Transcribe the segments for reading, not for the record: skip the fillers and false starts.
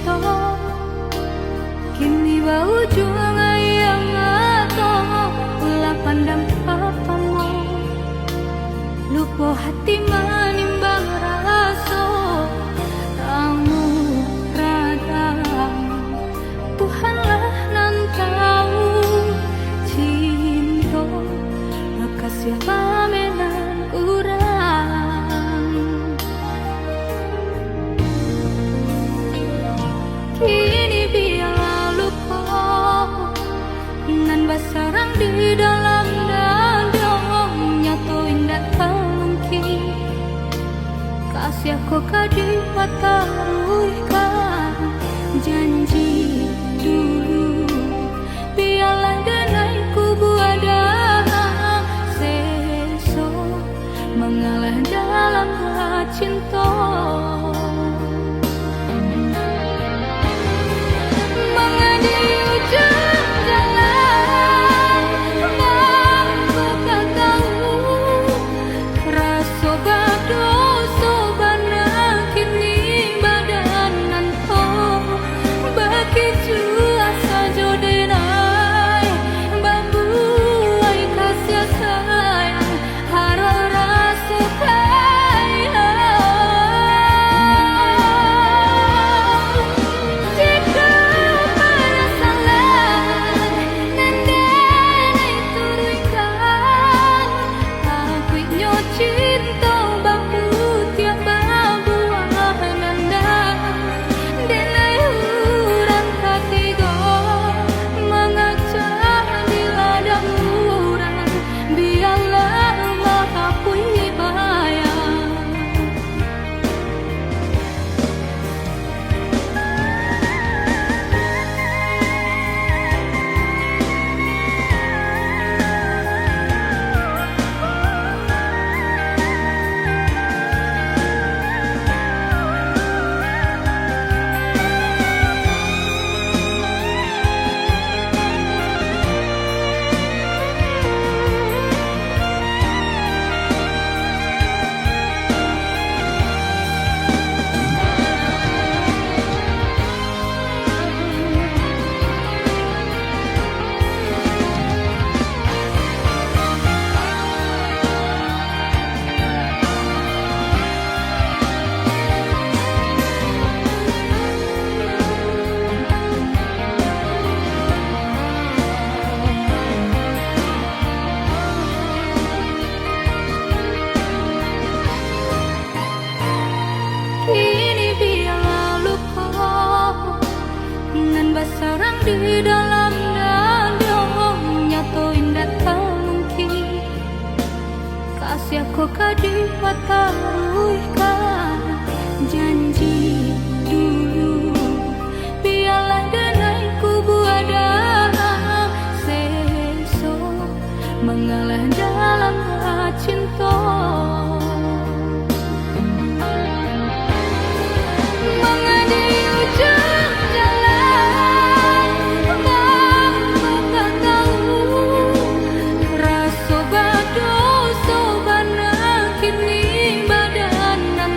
cinta kini bau juang yang atau ulah pandang papamu lupa hati manimbang rasa kamu radang Tuhanlah nan tahu cinta maka siapa menan kurang kini biarlah lupa nan basarang di dalam dadong nyato indah mungkin kasih aku kadi pataruhkan janji dulu biarlah denai kubu ada seso mengalah dalam cinta mengadi ujung jalan mampu kau tahu rasa badoso bana kini badanan to bagi jua saja denai bambu ai kasih sayang haro rasa kaya jika pada salah nendenai turuikan aku nyo cinta bambu tiap babuah nanda denai urang katiga mengajak di ladang urang biarlah mahapui bayang kini biarlah luka nan basarang di dalam dadong nyato indah mungkin kasih aku kadi pataruhkan janji dulu biarlah denai kubu ada seso mengalah dalam cinta mengadi ujung jalan mampu kau tahu rasa badoso bana kini badanan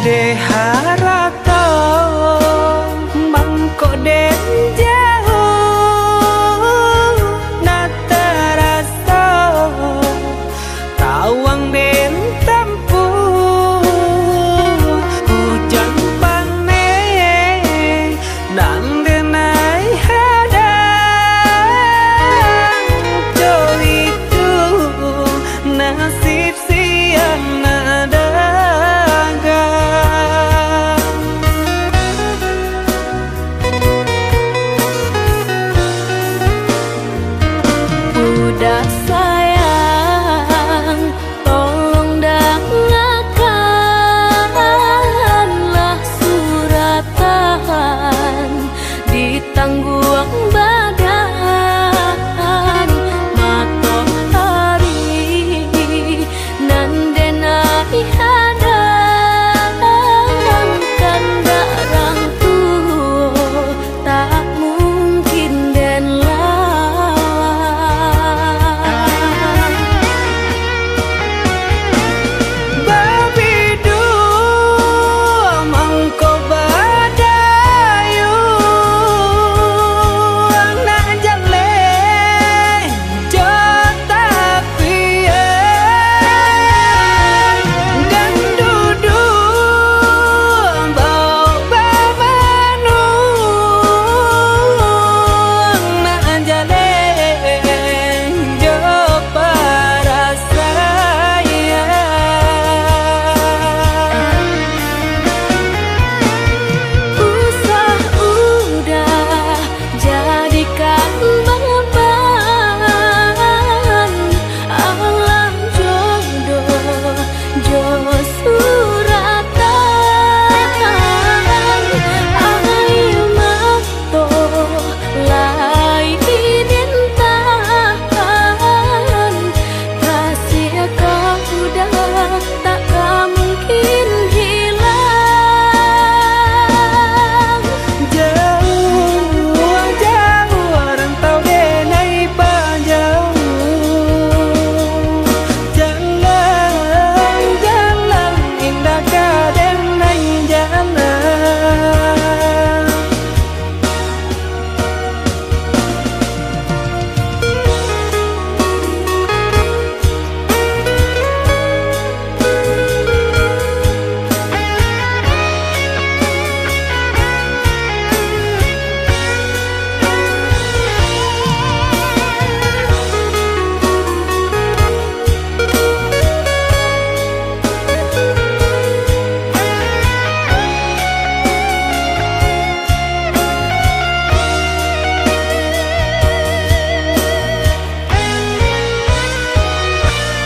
de harato mangko den jauh na terasa tawang den tempuh hujan panen nang denai hadang jo itu nasib siang nada udah sayang, tolong dengarkanlah suratan di tangguang badan matahari nan denai hadang kanda rang tuo tak mungkin den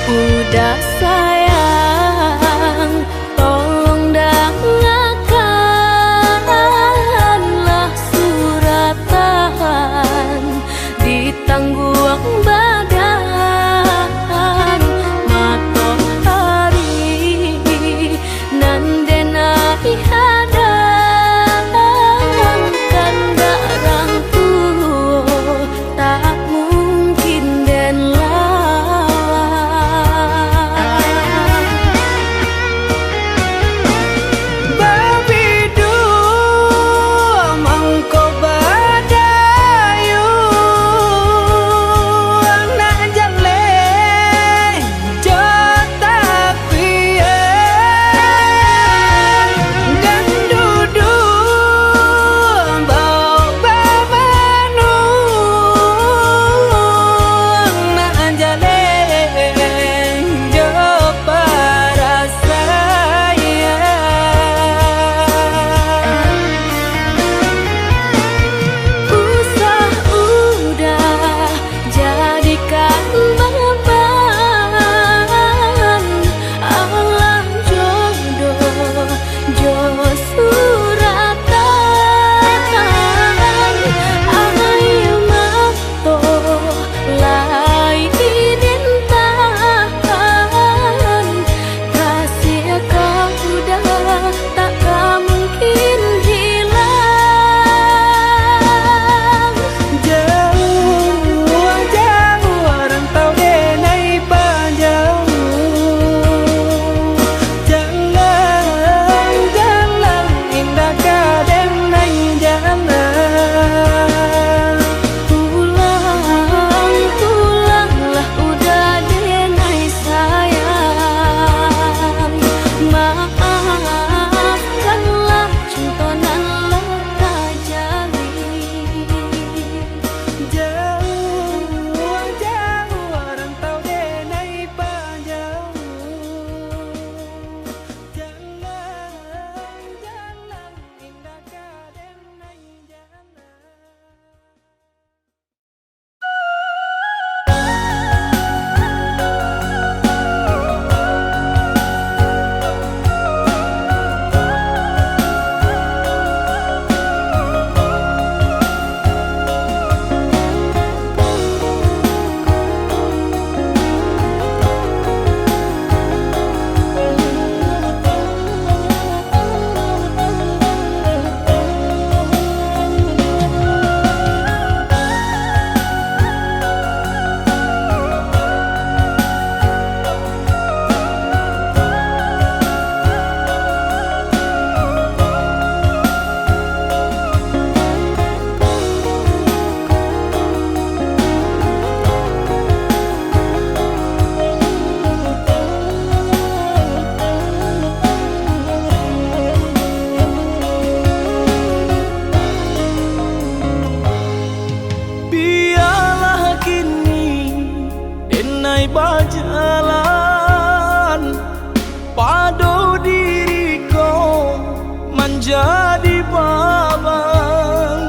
udah sayang, tolong dengarkanlah suratan di tangguang badan matahari nan denai hadang kanda rang tuo tak mungkin den lawan. berjalan padu diriku menjadi babang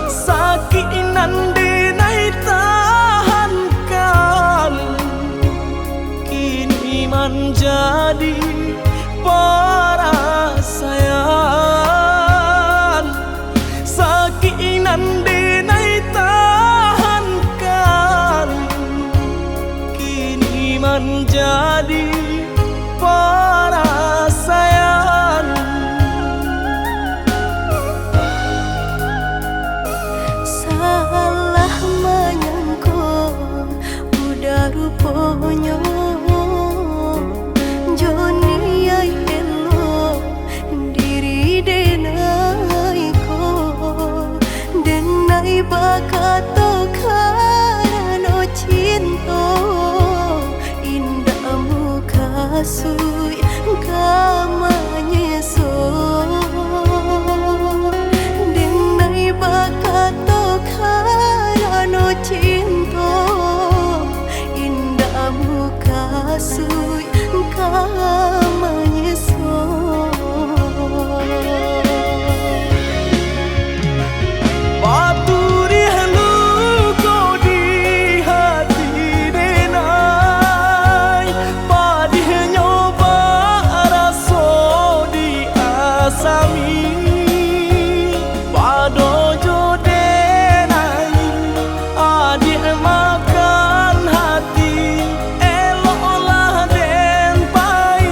sakit nande nai tahankan kini menjadi perasaan sakit nande nai tahankan kini menjadi perasaan. Salah menyangka udah rupanya Joni ay elo diri denai ko denai bakato karano cinta indah muka sui kamanya so denai bakato karano cinta indah muka sui kamanya so Paturi haluko di hati denai padih nyoba raso di asami pado jodenai adik makan hati eloklah den pai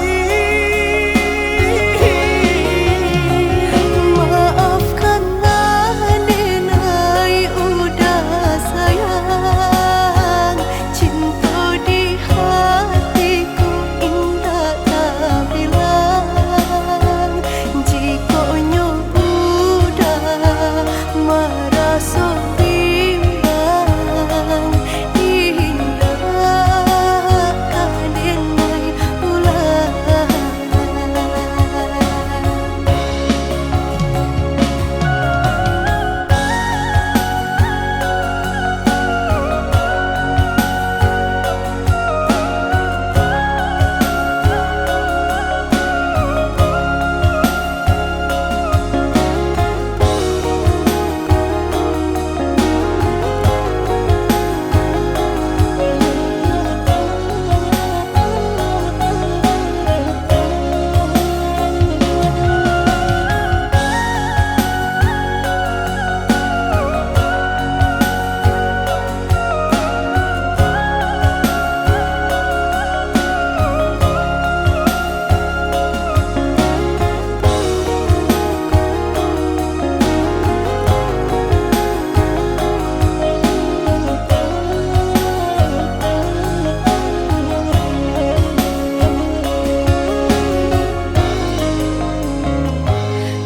maafkanlah denai udah sayang cinta di hatiku indah tak bilang jika udah merasa bimbang indah denai ulang.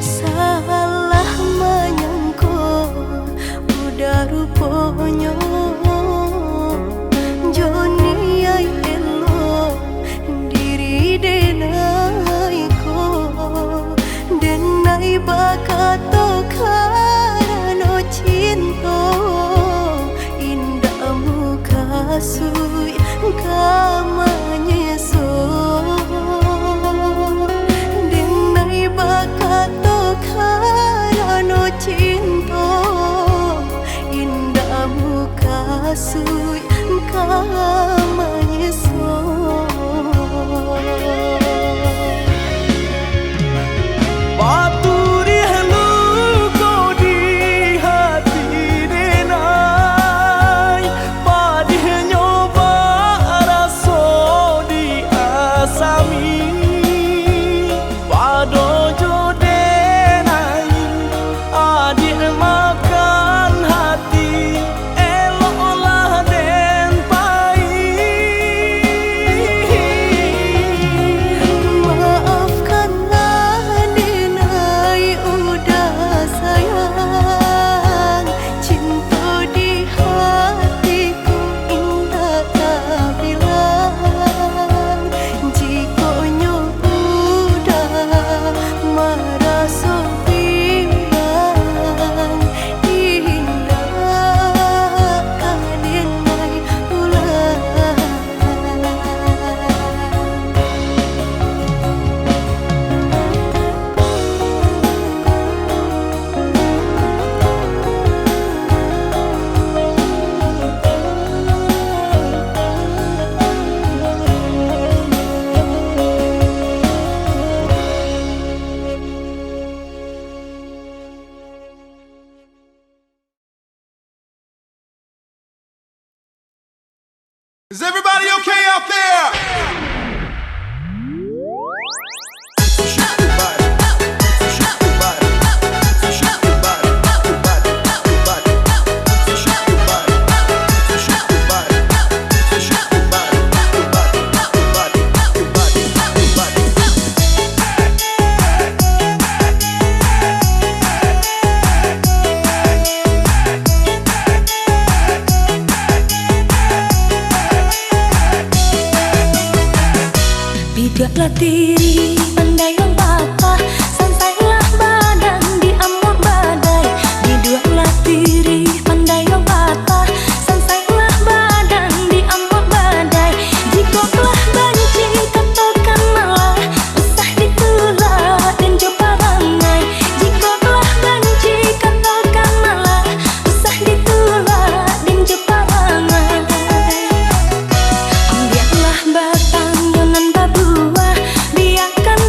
Salah menyangka udah rupanya Joni ay elo diri denai ko denai bakato karano cinta indah muka sui kamanya so denai bakato karano cinta indah muka sui kamanya so Paturi haluko di hati denai padih nyoba raso di asami pado jodenai adik makan hati eloklah Everybody okay out there? Bidaklah diri, pandailah bapa, sampailah badan di amuk badai. Bidaklah diri, pandailah bapa, sampailah badan di amuk badai. Jikalah benci katakan malah, usah ditolak dan coba ramai. Jikalah benci katakan malah, usah ditolak dan coba ramai. Ambillah batang yonan babu, biarkan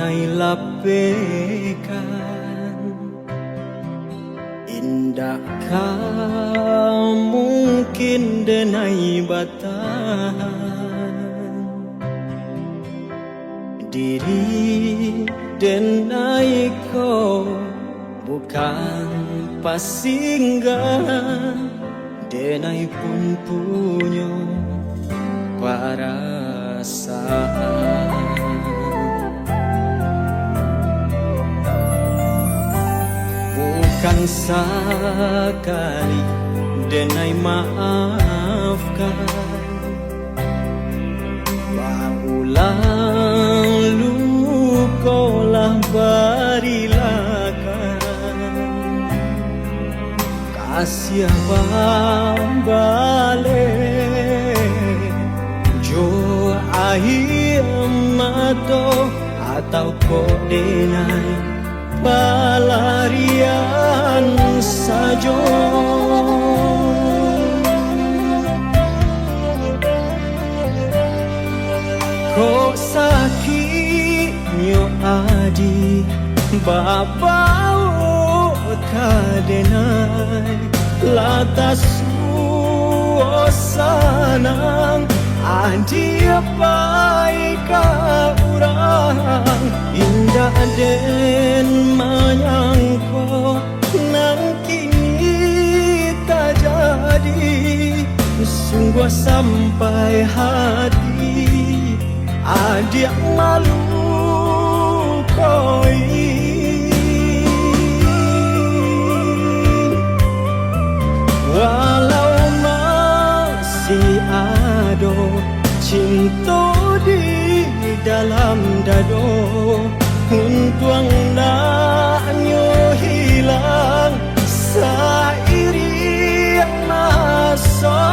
denai lapaikan. Indakkah mungkin denai batahan diri denai ko bukan pasinggahan, denai pun punya perasaan. Bukan sekali denai maafkan, berulang lukolah berilakan. Kasih balik jo air mato atau kok denai pelarian saja. Kok sakitnya adi babau kadenai latas suasanang adi baik orang indah den menyangko nang kini tak jadi. Sungguh sampai hati adik malu koi. Walau masih ada cinta di dalam dado, untuang naknya hilang seiring masa.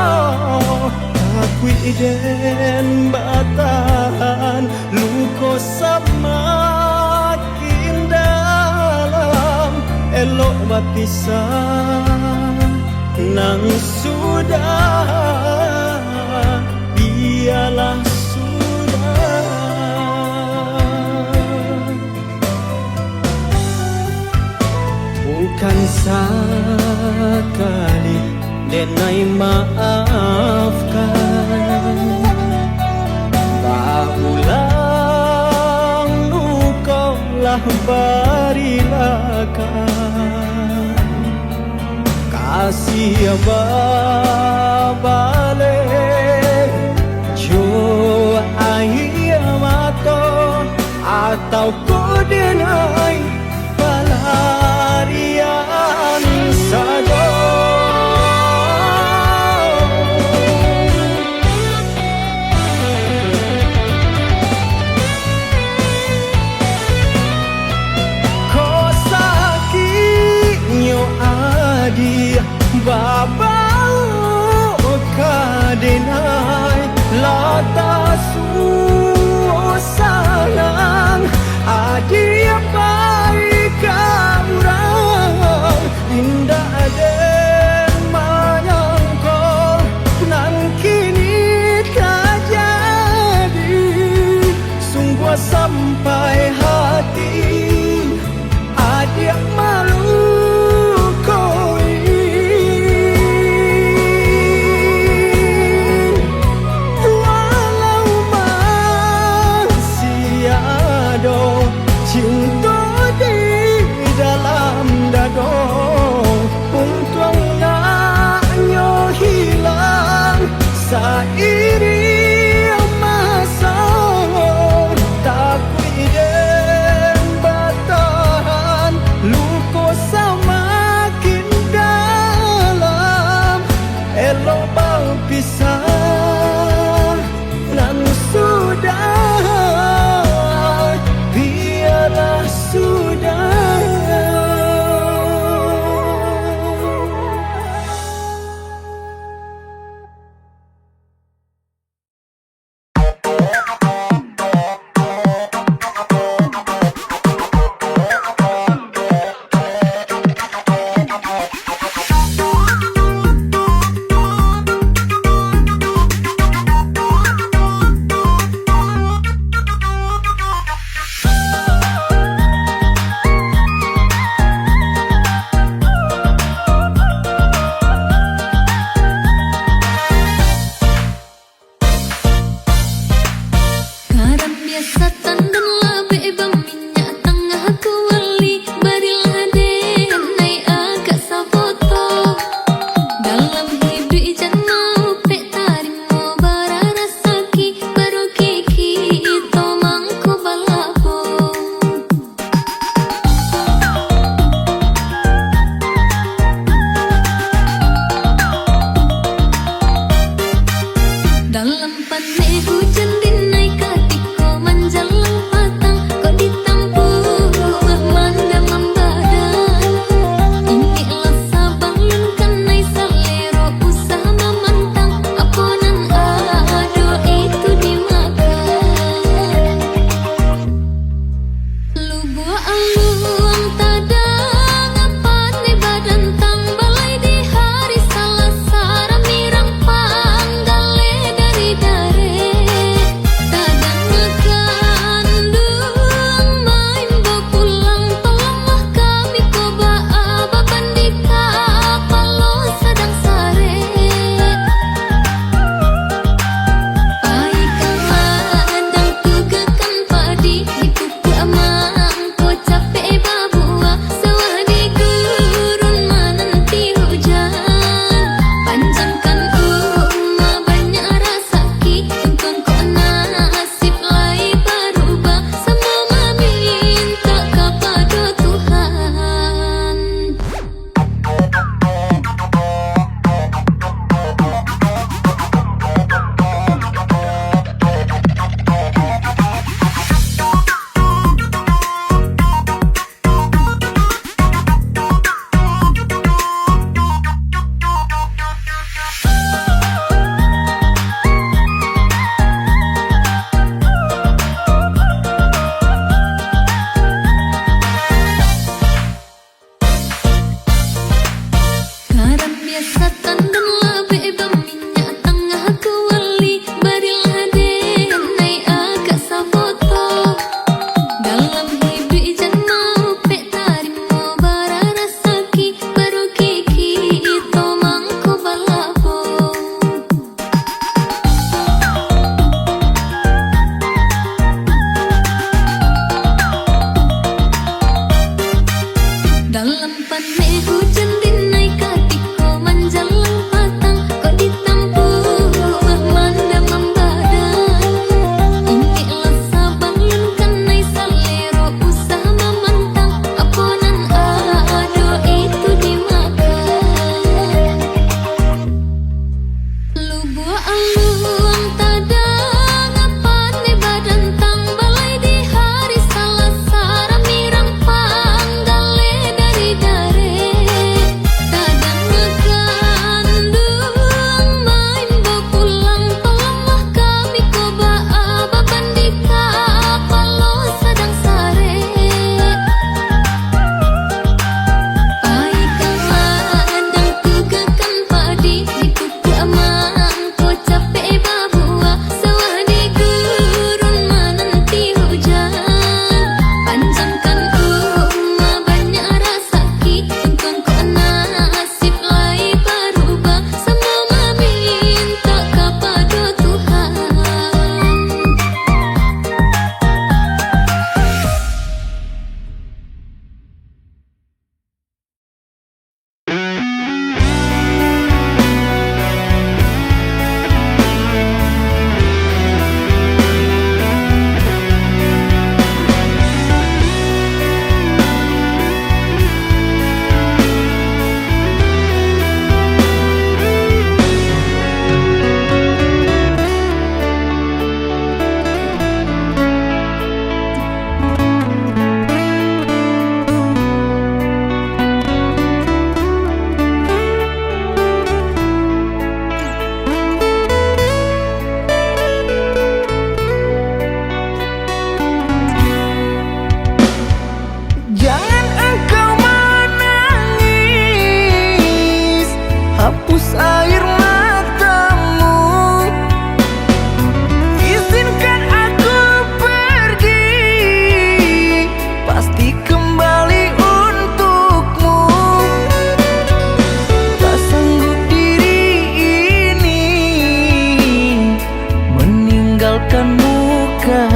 Aku iden batahan luko semakin dalam, elok berpisah nang sudah, biarlah sudah. Bukan sekali denai maafkan, berulang lukolah berilakan. Kasih balik jo air mata atau kau denai pelarian saja. Kau sakitnya adi babau kadenai latas suasanang adi baik orang indah den menyangka nan kini tak jadi. Sungguh sampai hati adik malu koi. Walau masih ada cinta di dalam dado, untung naknya hilang seiring masa. Takut iden batahan luko semakin dalam, elok berpisah nan sudah, biarlah sudah.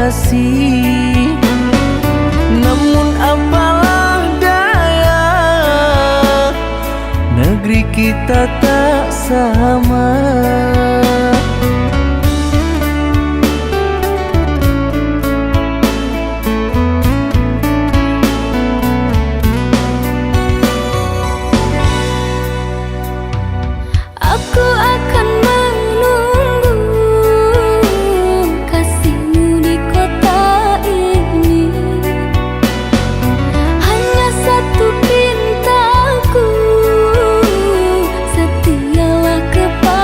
kasih. Namun apalah daya, negeri kita tak sama. Aku akan menunggu kasihmu di kota ini. Hanya satu pintaku, setialah kepada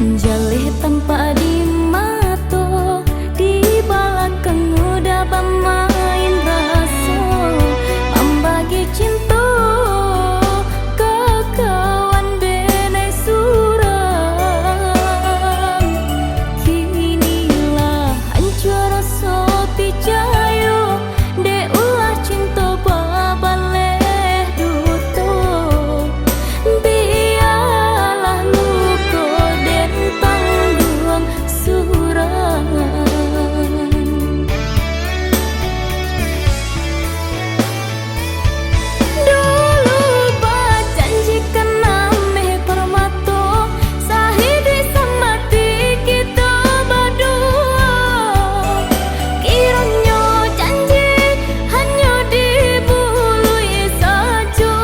Jalih tanpa dimato, di belakang udah bermain rasa, membagi cinta ke kawan denai suram. Kinilah hancur rasa tijayo, de ulah cinta babaleh duto. Biarlah luka dan tanggung suram. Dulu berjanjikan ameh permato, sahidi semati kita berdua. Kiranya janji hanya dibului saja.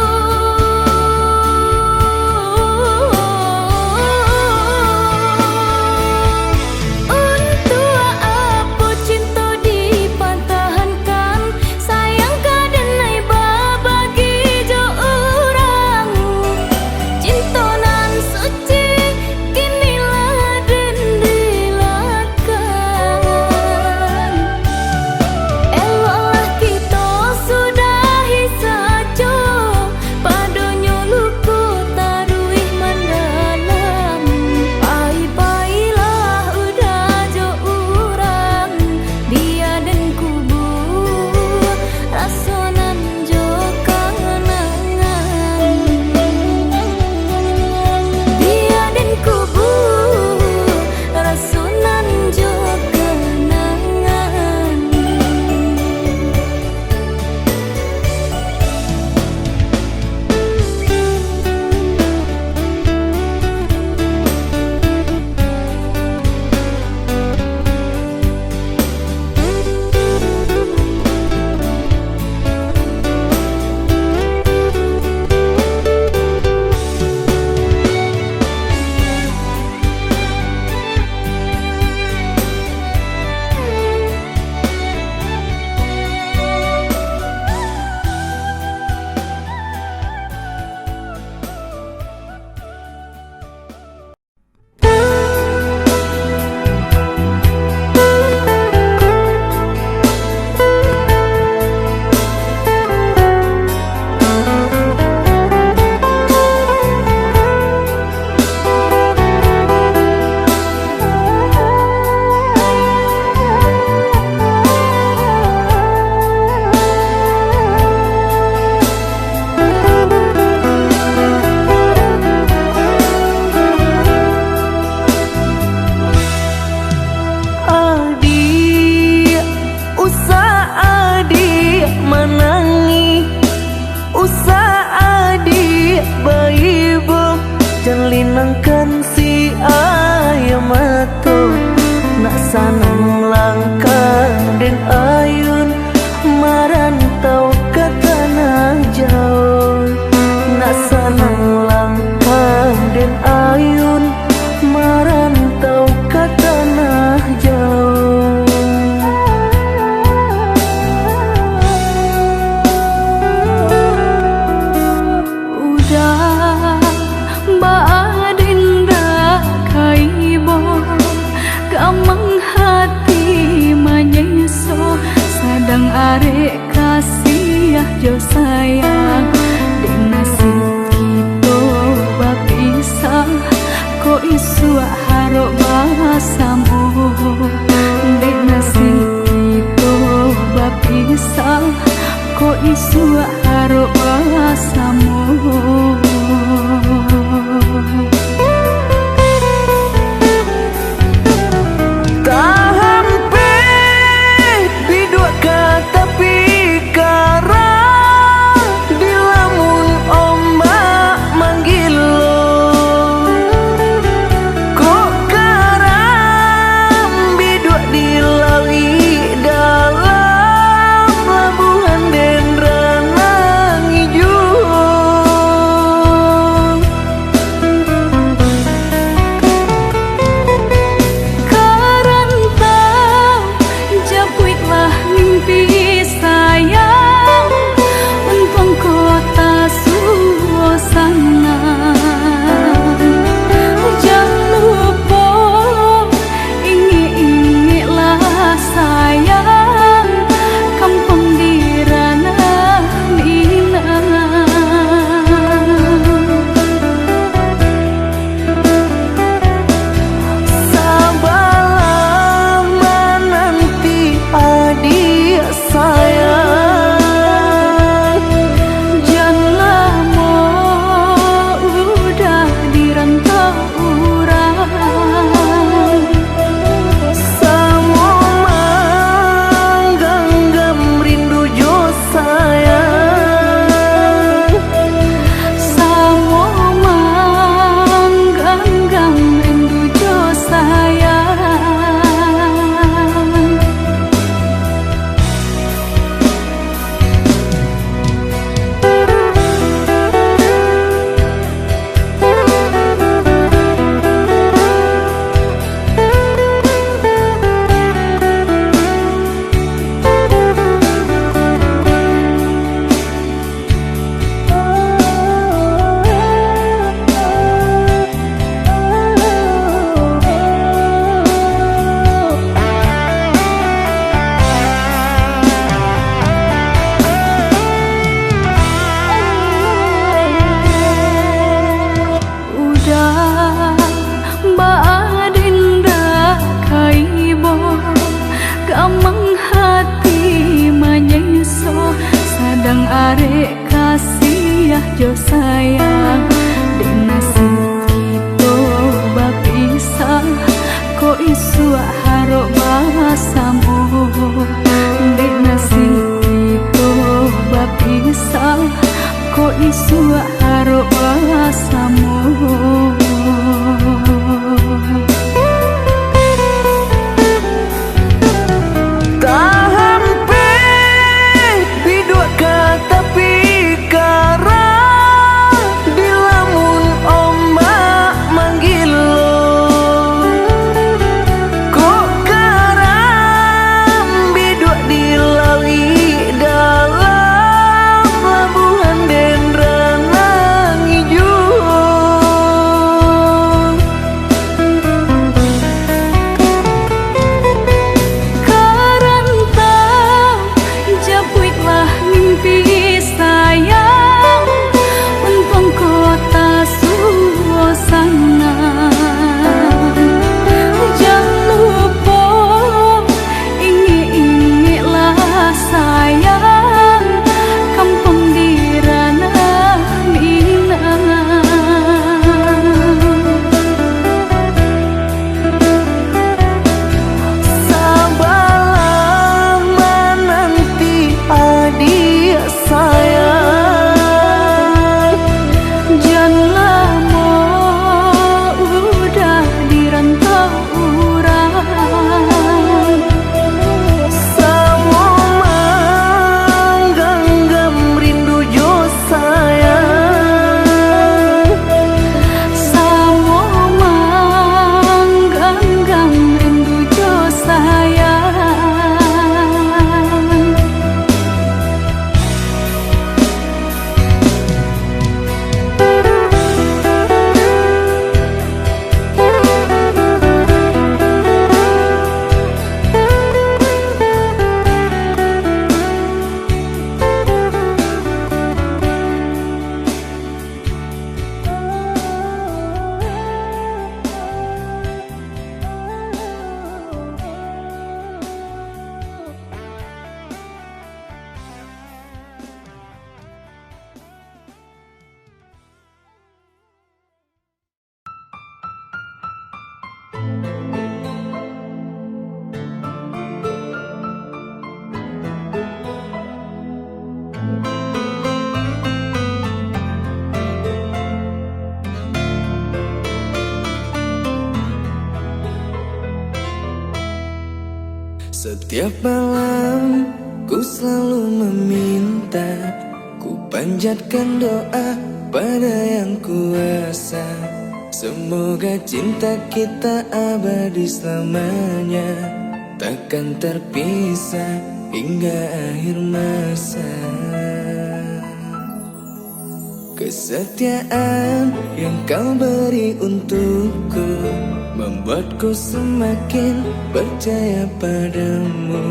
Untuk apa cinta dipertahankan, sayang kadenai babagi jo orang. Cinta nan suci kinilah den dilakan. Eloklah kita sudahi saja, padanya luka taruih mendalam. Pai-pailah udah jo urang, dia dan kubur rasa nan jo kenangan. Dia dan kubur rasa nan jo kenangan. Adik, usah adik menangi, usah adik baibo, jangan linangkan si ayam mato. Nak sanang langkah dan ayun, marantau ke tanah jauh. Nak sanang langkah dan ayun, marantau ke tanah jauh. Udah baadinda kaibo, gamang hati menyeso, sadang arek kasih jo sayang. Dek nasib kita bapisah, ko isu harok basamu. Dek nasib kita bapisah, ko isu harok basamu. Tak hampir bidua kata pikara, di lamun ombak manggil lo. Kok karam bidua di lawi dalam labuhan den ranang jo sayang. Dek nasib kita bapisah, kok isu harok basamu. Dek nasib kita bapisah, kok isu harok basamu. Setiap malam ku selalu meminta, ku panjatkan doa pada yang kuasa. Semoga cinta kita abadi selamanya, takkan terpisah hingga akhir masa. Kesetiaan yang kau beri untukku membuatku semakin percaya padamu.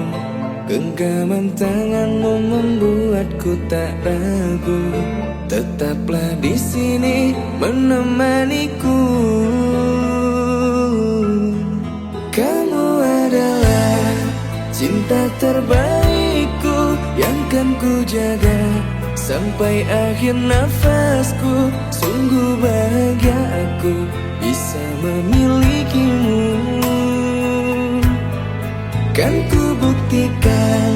Genggaman tanganmu membuatku tak ragu. Tetaplah di sini menemaniku. Kamu adalah cinta terbaikku yang kan ku jaga sampai akhir nafasku. Sungguh bahagia aku bisa memilikimu. Kan ku buktikan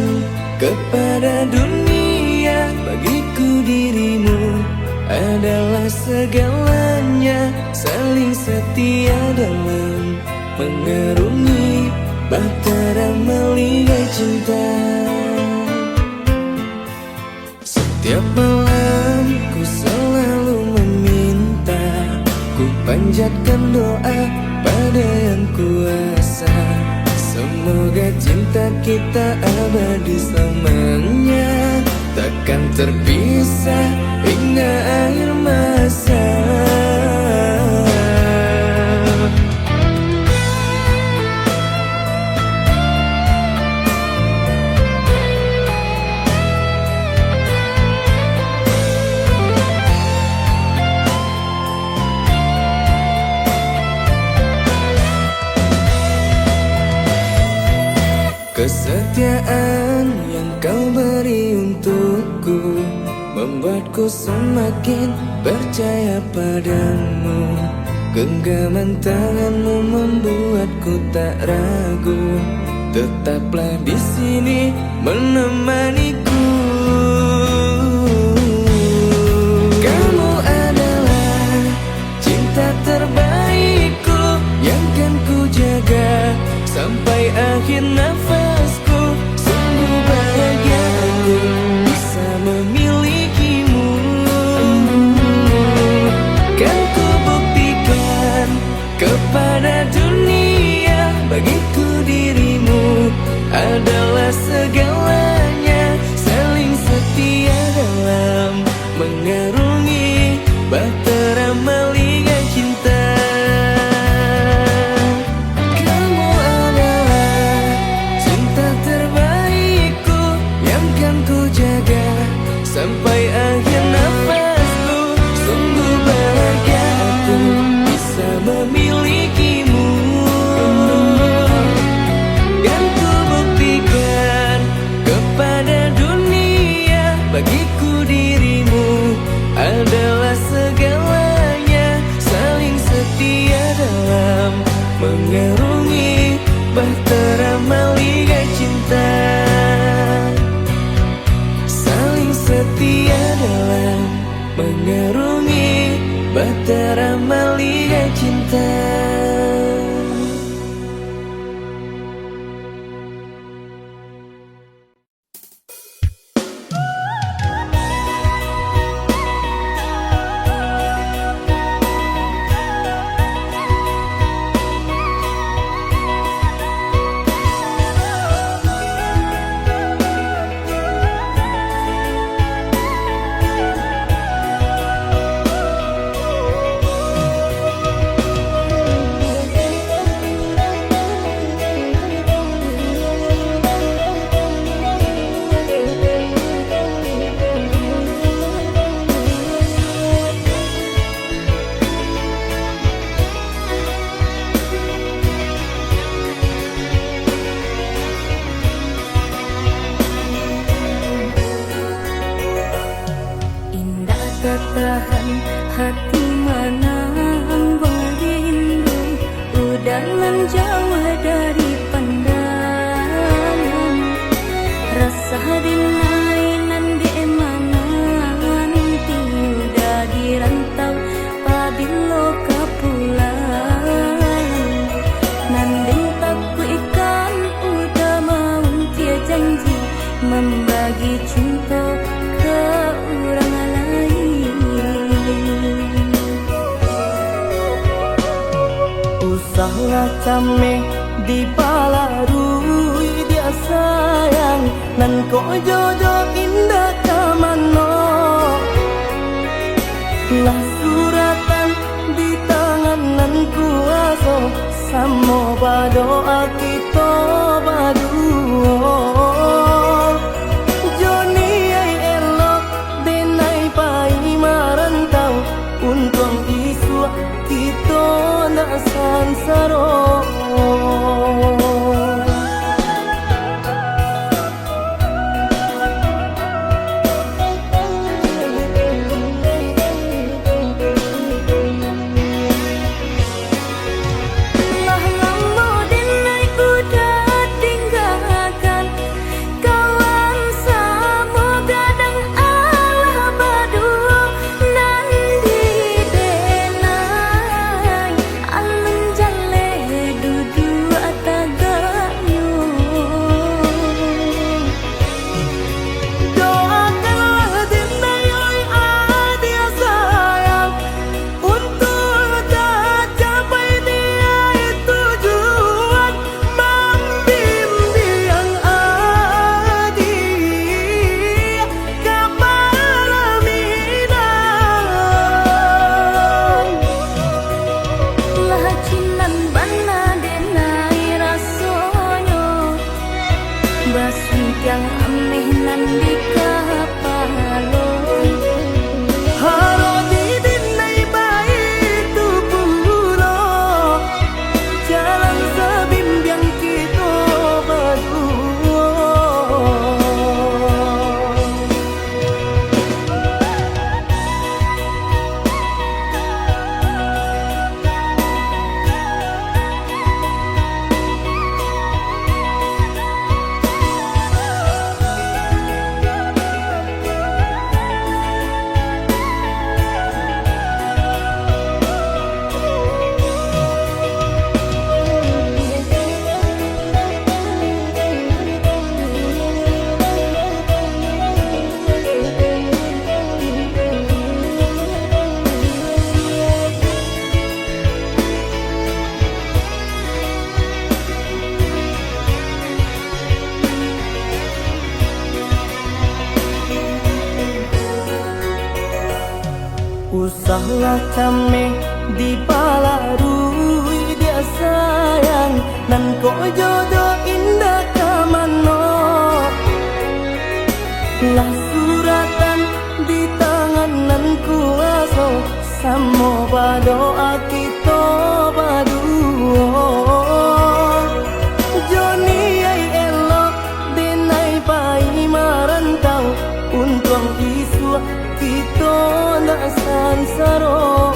kepada dunia, bagiku dirimu adalah segalanya. Saling setia dalam mengarungi bahtera melihat cinta. Setiap malam ku selalu meminta, ku panjatkan doa pada yang kuasa. Semoga cinta kita abadi selamanya, takkan terpisah hingga akhir masa. Kesetiaan yang kau beri untukku membuatku semakin percaya padamu. Genggaman tanganmu membuatku tak ragu. Tetaplah di sini menemaniku. Kamu adalah cinta terbaikku yang kan ku jaga sampai akhir nafasku. Sungguh bahagia aku bisa memilikimu. Kan ku buktikan kepada dunia, bagiku dirimu adalah segalanya. Saling setia dalam mengarungi bahtera melihat cinta. Kamu adalah cinta terbaikku yang kan ku jaga sampai akhir nafasku. Sungguh bahagia aku bisa memilikimu. Dan ku buktikan kepada dunia, bagiku dirimu adalah segalanya. Saling setia dalam mengarungi bahtera melihat cinta. Saling setia dalam mengarungi bahtera melihat cinta. Tahan hati menang berindu, udalan jauh dari pandangan. Rasa dinainan di emanan, tiudah dirantau pabilo kapulang. Nanding takku ikan udah mau tia janji membagi cinta ke orang lain. Usahlah cameh di balarui dia sayang, nan ko jodoh indah kamano. Lah suratan di tangan nan kuaso, samo badoa kita baduo. Joni ay elok denai pai marantau, untung isu kita nak sansaro. Lah lamo denai udah Lah kami di palarui dia sayang nan ko jodoh indah kamano. Lah suratan di tangan nan kuaso samo berdoa kita berdua. Joni ai elok denai pai marantau untung isu kita nak sansaro.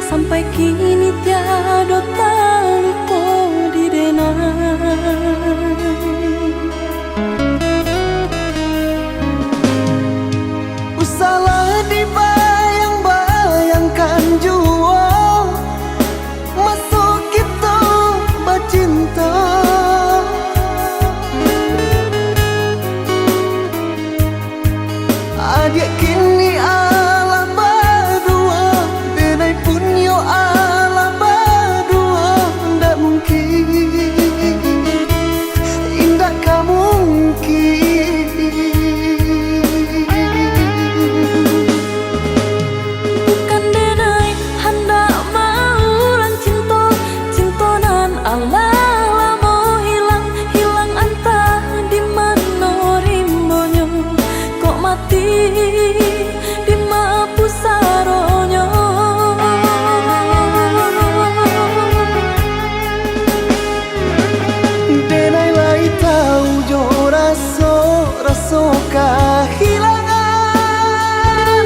Sampai kini tiada taluko di denai. Salah dibayang-bayangkan jua masuk kita bercinta. Adik kini ala berdua, denai punyo ala berdua. Ndak mungkin, indah kamu mungkin. Bukan denai hendak maulan cinta, cinta nan Allah mau hilang, hilang antah di mana rimbonya. Kok mati di mapu saronyo. Denai lai tahu jo raso kehilangan,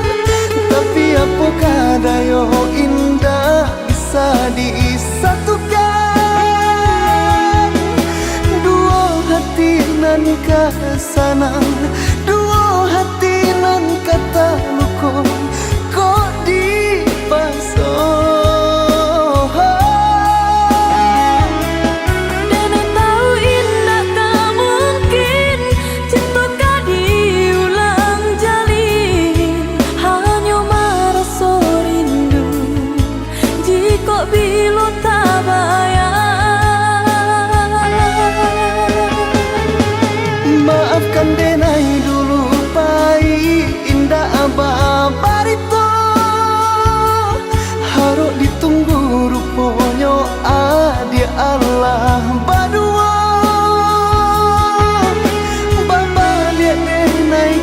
tapi apakah dayo indah bisa disatukan. Dua hati nan kesanang, dua hati nan kata luko kok dipasang. Denai tahu indah tak mungkin cinta kah diulang jalin, hanya merasa rindu jika bila tak bayang. Maafkan denai dulu pai indah abah barito, harus ditunggu rupanya dia Allah berdua. Baba lihat denai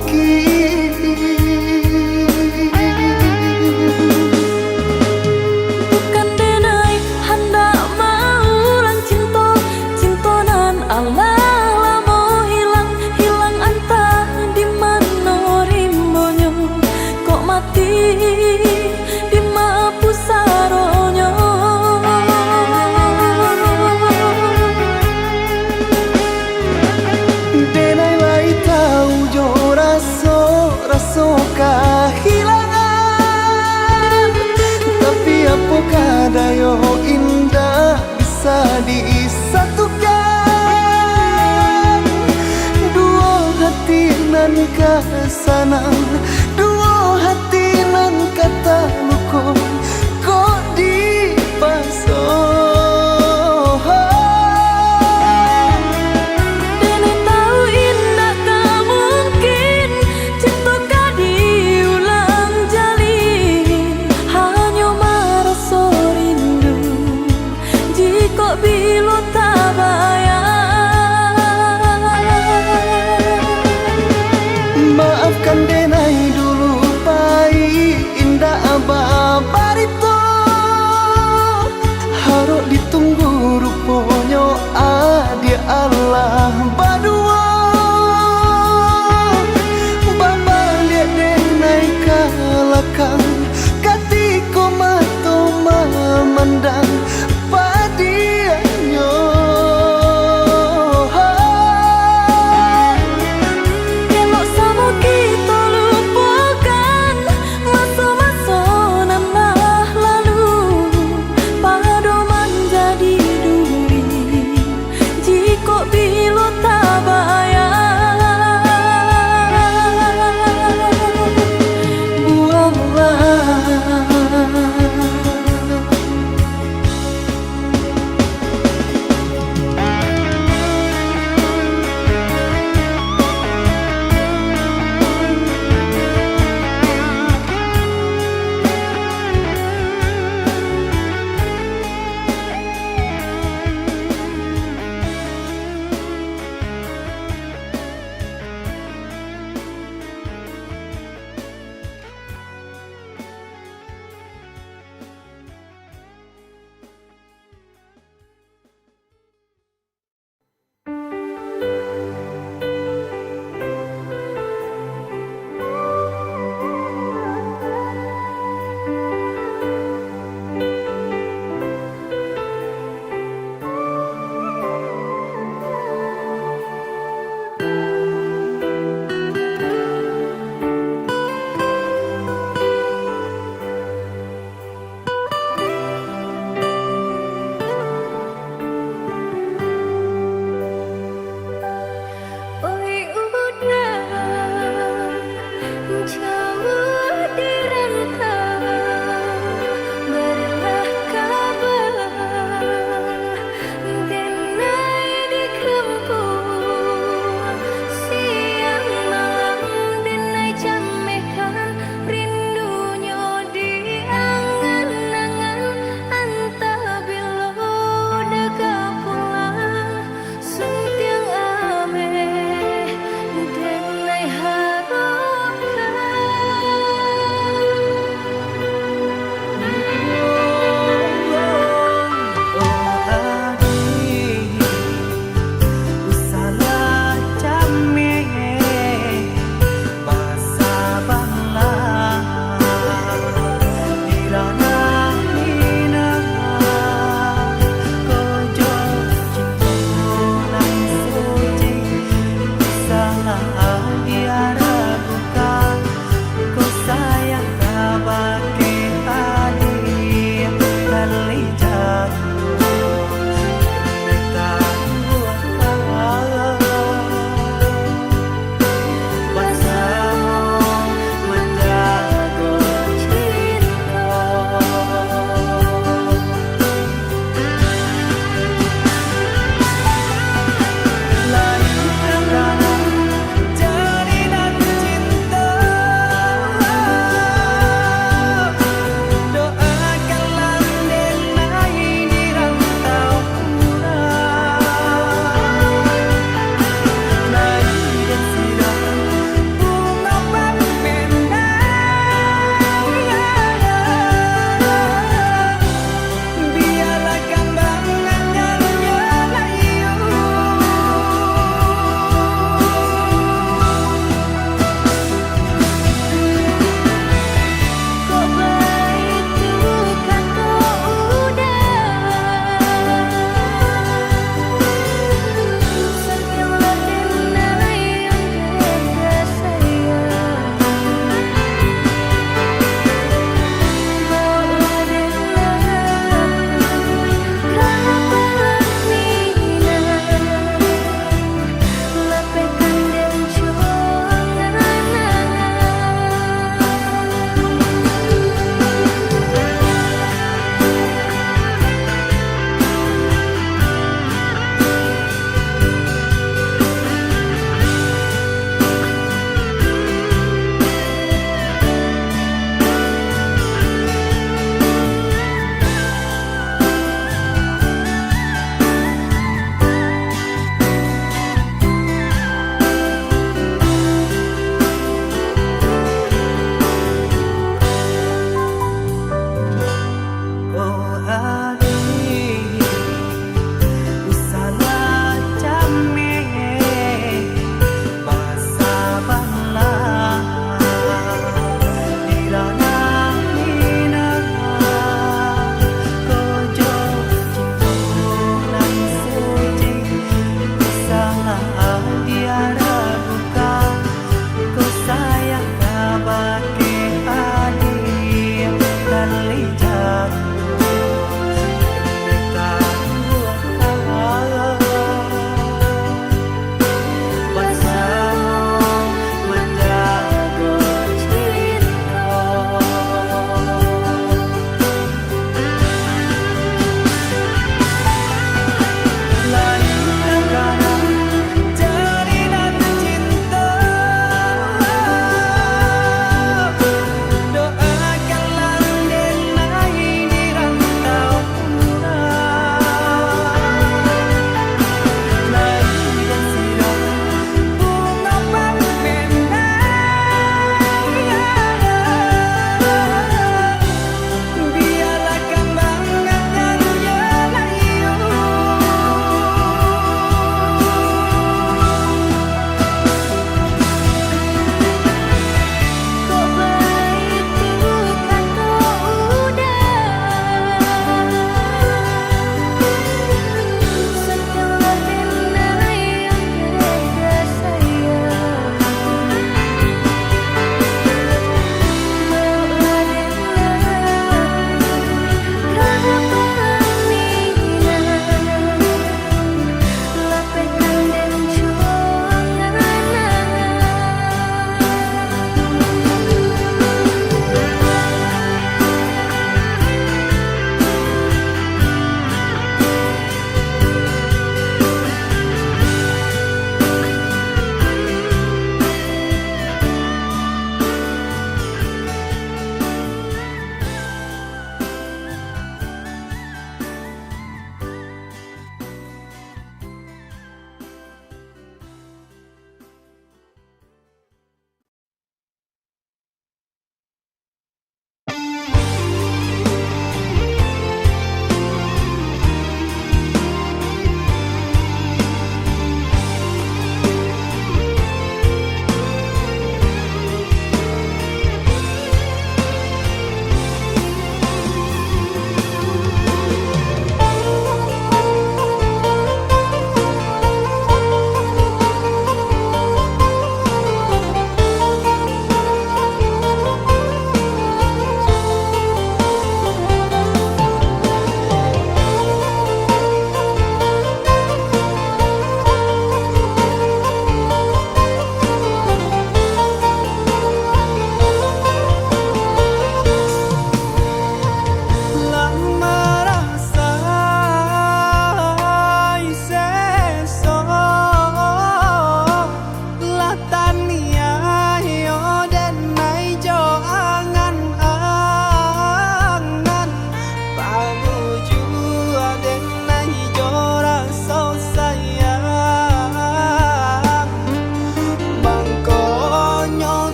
mungkin. Bukan denai hendak maulang cinta, cinta nan Allah lamo hilang, hilang antah di mana rimbonyo, kok mati di ma pusaronyo. Denai lai tahu jo raso kehilangan, tapi apakah dayo indah bisa disatukan. Dua hati nan kesanang, dua hati nan kata luko, kok dipasang. Dene tahu indah tak mungkin, cinta kah diulang jalin, hanya merasa rindu jika bila tak bayar. Maafkan denai dulu pai indah abah barito,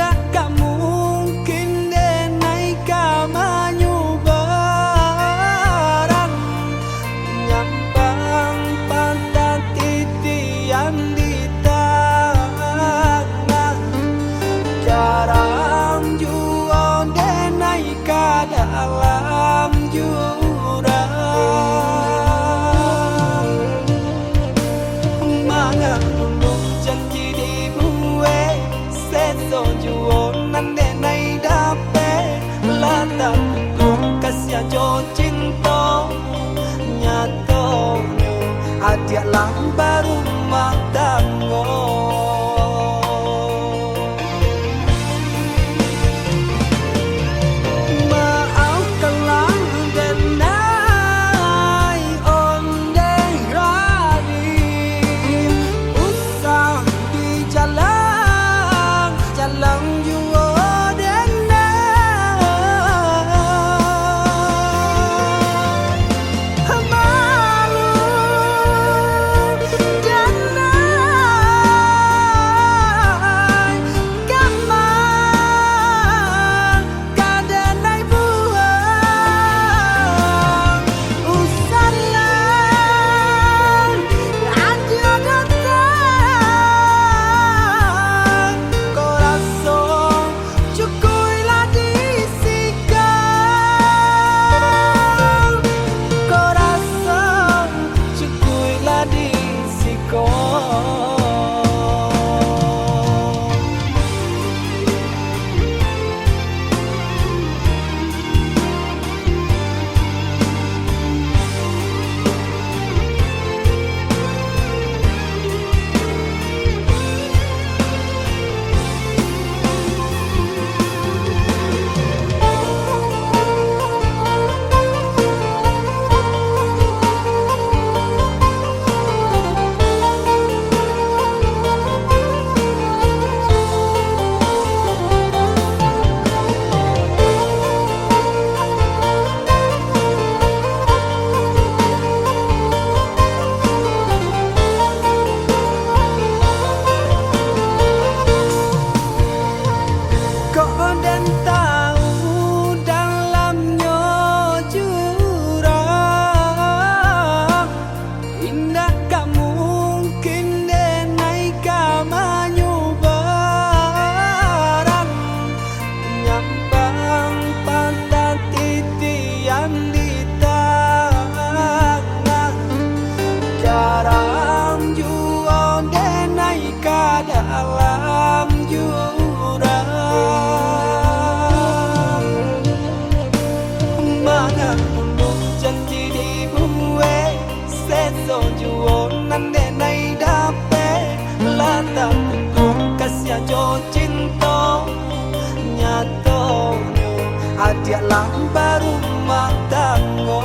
Indah gak mungkin denai kamanyu barang nyambang pantat titian di tangan jarang jual denai ka dalam jurang mana dulu janji dibuat seso jual nande nai dapat lata kutung kasih jo cinta nyatanya adik lang baru matanggo jarang jual denai ka dalam jurang mana dulu janji dibuat seso jual nan denai dapat lata kutung kasih jo cinta nyatanya adik lang baru matanggo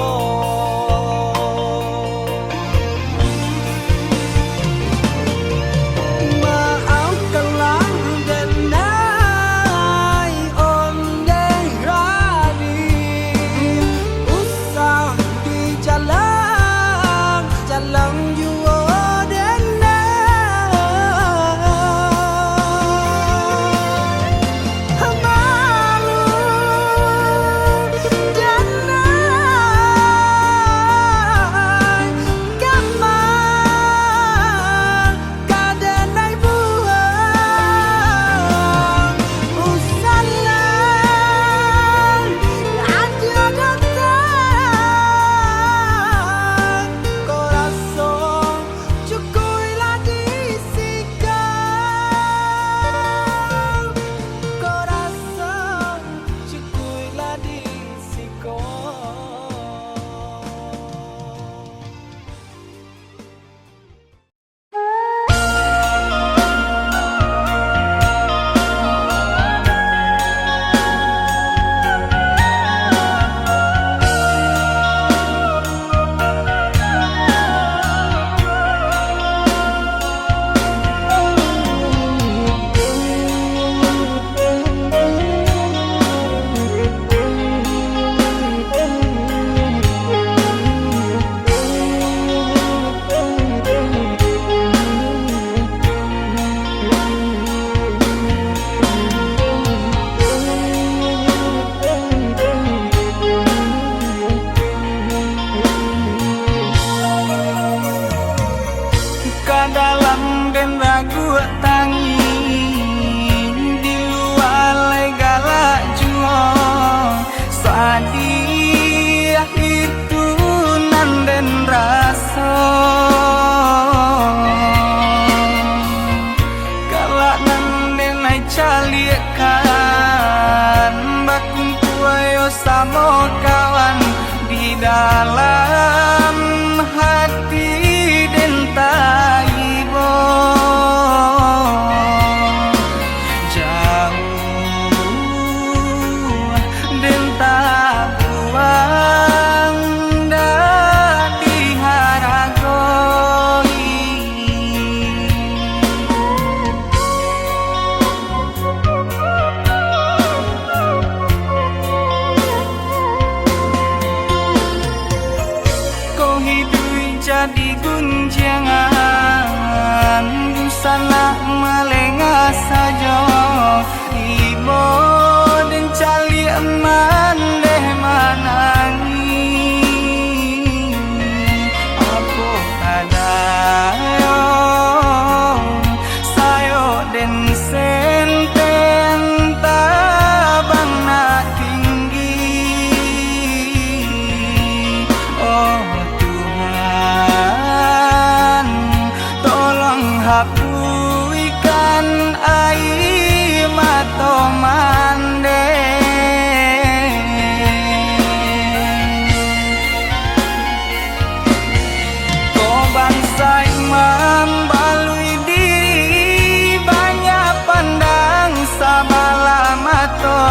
mato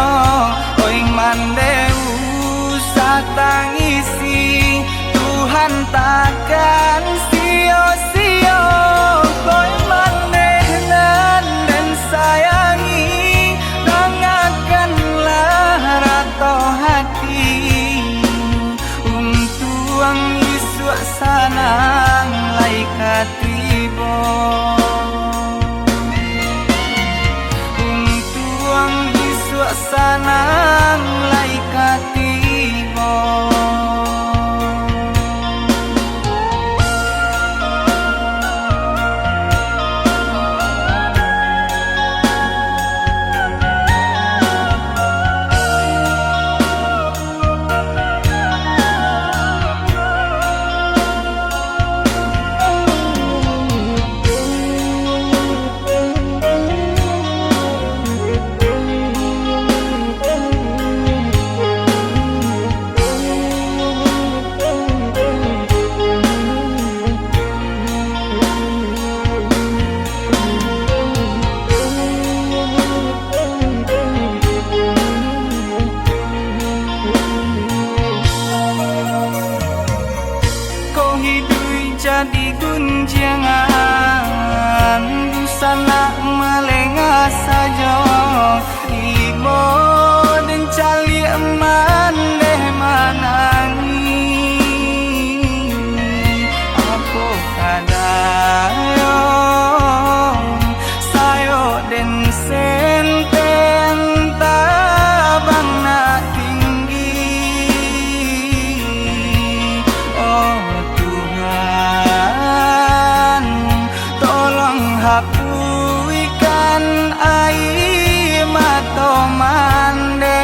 oi mandeu satangisi Tuhan takkan sio-sio koi manehnan dan sayangi dengarkanlah rato hati untuang suasana lai katibo untuang suasana lai katibo. Jadi gunjangan busana melengah saja ibo dan cali eman deh manangi aku kadang sayo den senteng tabang na tinggi oh hapuikan ai mato mande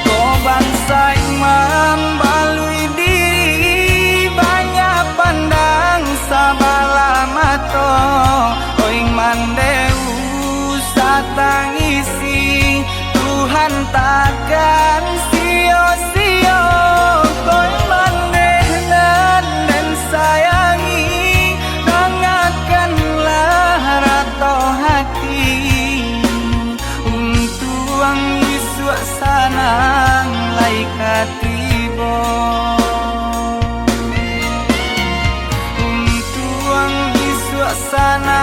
ko bangsa imam balui diri banyak pandang sabala mato oi mandeu satangisi Tuhan takkan sio-sio koi manehnan dan sayangi dengarkanlah rato hati untuang suasana lai katibo untuang suasana